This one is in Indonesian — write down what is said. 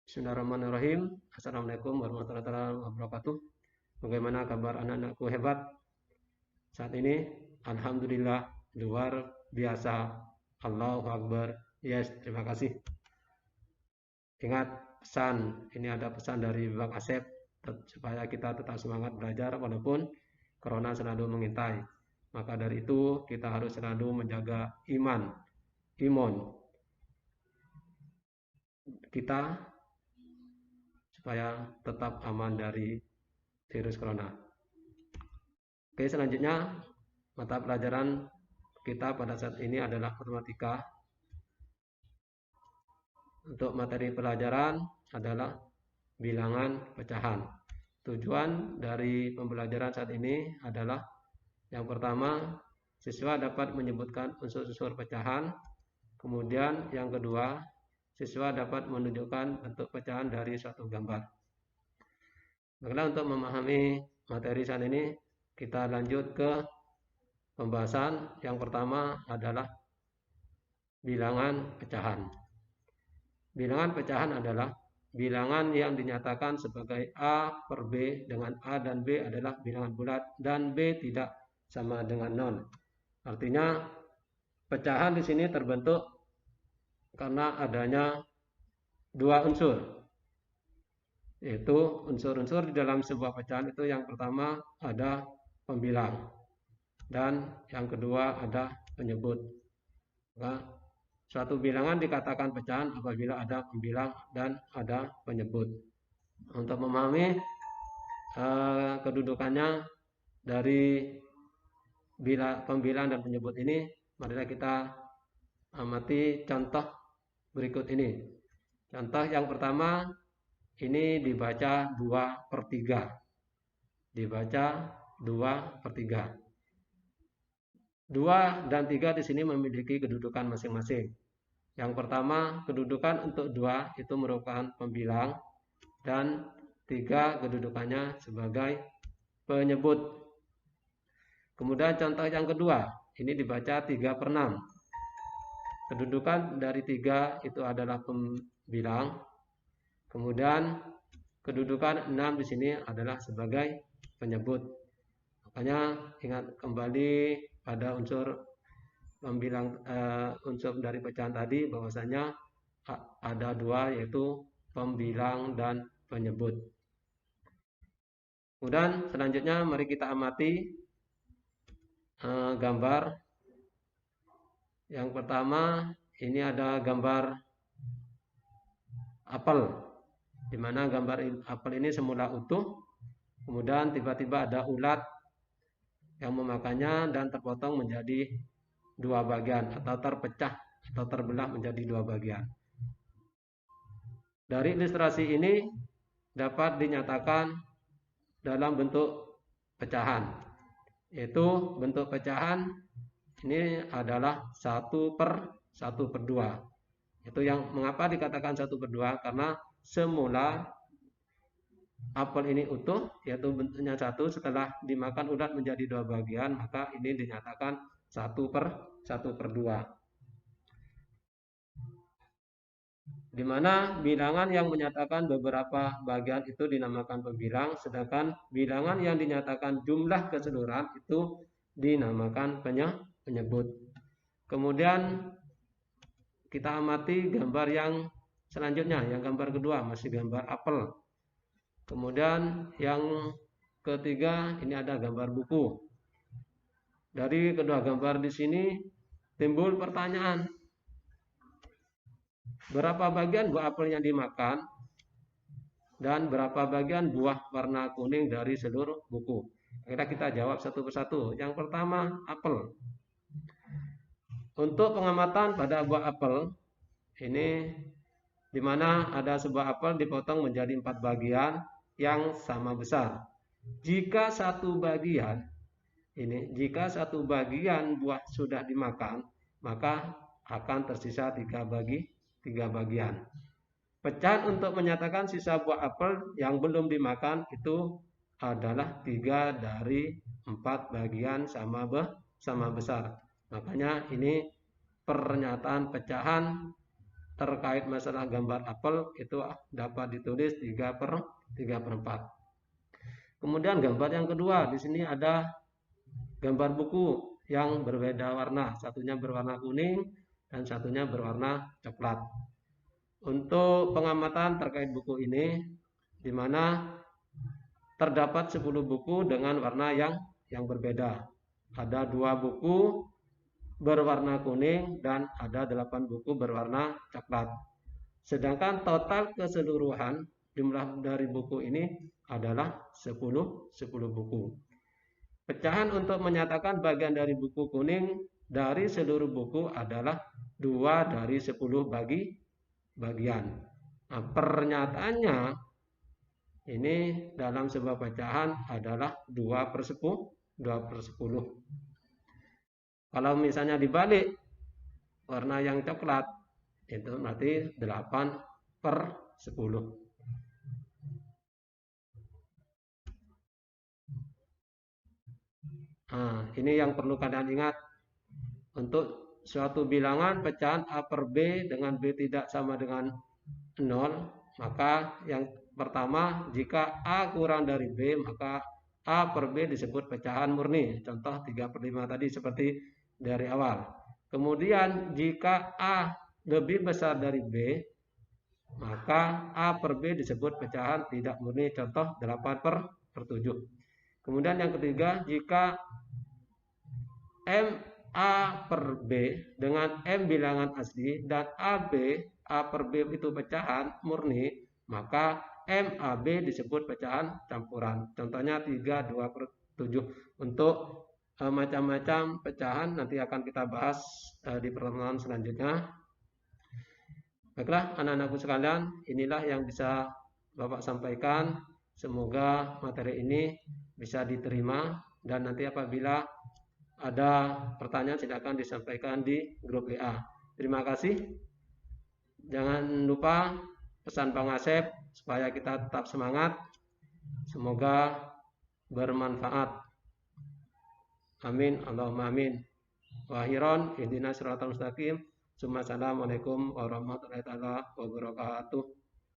Bismillahirrahmanirrahim. Assalamualaikum warahmatullahi wabarakatuh. Bagaimana kabar anak-anakku hebat? Saat ini, Alhamdulillah, luar biasa. Allahu Akbar. Yes, terima kasih. Ingat pesan, ini ada pesan dari Bang Asep, supaya kita tetap semangat belajar walaupun Corona selalu mengintai. Maka dari itu, kita harus selalu menjaga imun kita supaya tetap aman dari virus corona. Oke, selanjutnya mata pelajaran kita pada saat ini adalah matematika. Untuk materi pelajaran adalah bilangan pecahan. Tujuan dari pembelajaran saat ini adalah yang pertama, siswa dapat menyebutkan unsur-unsur pecahan. Kemudian yang kedua, siswa dapat menunjukkan bentuk pecahan dari suatu gambar. Baiklah, untuk memahami materi saat ini, kita lanjut ke pembahasan. Yang pertama adalah bilangan pecahan. Bilangan pecahan adalah bilangan yang dinyatakan sebagai A per B dengan A dan B adalah bilangan bulat dan B tidak sama dengan 0. Artinya pecahan di sini terbentuk karena adanya dua unsur, yaitu unsur-unsur di dalam sebuah pecahan itu yang pertama ada pembilang dan yang kedua ada penyebut. Maka suatu bilangan dikatakan pecahan apabila ada pembilang dan ada penyebut. Untuk memahami kedudukannya dari pembilang dan penyebut ini, marilah kita amati contoh berikut ini. Contoh yang pertama, ini dibaca 2/3. Dibaca 2/3. 2 dan 3 di sini memiliki kedudukan masing-masing. Yang pertama, kedudukan untuk 2 itu merupakan pembilang dan 3 kedudukannya sebagai penyebut. Kemudian contoh yang kedua, ini dibaca 3/6. Kedudukan dari 3 itu adalah pembilang. Kemudian kedudukan 6 di sini adalah sebagai penyebut. Makanya ingat kembali pada unsur pembilang, unsur dari pecahan tadi bahwasanya ada dua, yaitu pembilang dan penyebut. Kemudian selanjutnya mari kita amati gambar. Yang pertama, ini ada gambar apel, di mana gambar apel ini semula utuh, kemudian tiba-tiba ada ulat yang memakannya dan terpotong menjadi dua bagian atau terpecah atau terbelah menjadi dua bagian. Dari ilustrasi ini dapat dinyatakan dalam bentuk pecahan, yaitu bentuk pecahan ini adalah 1/2. Itu yang mengapa dikatakan 1/2, karena semula apel ini utuh, yaitu bentuknya 1, setelah dimakan ulat menjadi 2 bagian, maka ini dinyatakan 1/2. Di mana bilangan yang menyatakan beberapa bagian itu dinamakan pembilang, sedangkan bilangan yang dinyatakan jumlah keseluruhan itu dinamakan penyebut. Kemudian kita amati gambar yang selanjutnya, yang gambar kedua, masih gambar apel. Kemudian yang ketiga, ini ada gambar buku. Dari kedua gambar di sini timbul pertanyaan, berapa bagian buah apel yang dimakan dan berapa bagian buah warna kuning dari seluruh buku? Kita jawab satu persatu. Yang pertama, apel. Untuk pengamatan pada buah apel ini, di mana ada sebuah apel dipotong menjadi 4 bagian yang sama besar. Jika satu bagian buah sudah dimakan, maka akan tersisa 3 bagian. Pecahan untuk menyatakan sisa buah apel yang belum dimakan itu adalah 3 dari 4 bagian sama besar. Makanya ini pernyataan pecahan terkait masalah gambar apel itu dapat ditulis 3/4. Kemudian gambar yang kedua, di sini ada gambar buku yang berbeda warna, satunya berwarna kuning dan satunya berwarna coklat. Untuk pengamatan terkait buku ini, di mana terdapat 10 buku dengan warna yang berbeda. Ada 2 buku berwarna kuning dan ada 8 buku berwarna coklat. Sedangkan total keseluruhan jumlah dari buku ini adalah 10 buku. Pecahan untuk menyatakan bagian dari buku kuning dari seluruh buku adalah 2 dari 10 bagian. Nah, pernyataannya ini dalam sebuah pecahan /10. Kalau misalnya dibalik warna yang coklat, itu berarti 8/10. Nah, ini yang perlu kalian ingat. Untuk suatu bilangan pecahan A/B dengan B tidak sama dengan 0, maka yang pertama, jika A kurang dari B, maka A/B disebut pecahan murni. Contoh 3/5 tadi seperti dari awal. Kemudian jika A lebih besar dari B, maka A/B disebut pecahan tidak murni. Contoh 8/7. Kemudian yang ketiga, jika A/B dengan M bilangan asli dan A/B itu pecahan murni, maka MAB disebut pecahan campuran. Contohnya 3/2/7. Untuk macam-macam pecahan nanti akan kita bahas di pertemuan selanjutnya. Baiklah anak-anakku sekalian, inilah yang bisa Bapak sampaikan. Semoga materi ini bisa diterima dan nanti apabila ada pertanyaan silakan disampaikan di grup WA. Terima kasih. Jangan lupa pesan Bang Asep supaya kita tetap semangat. Semoga bermanfaat. Amin. Allahumma amin. Wa akhiran ihdinas siratal mustaqim. Assalamualaikum warahmatullahi wabarakatuh.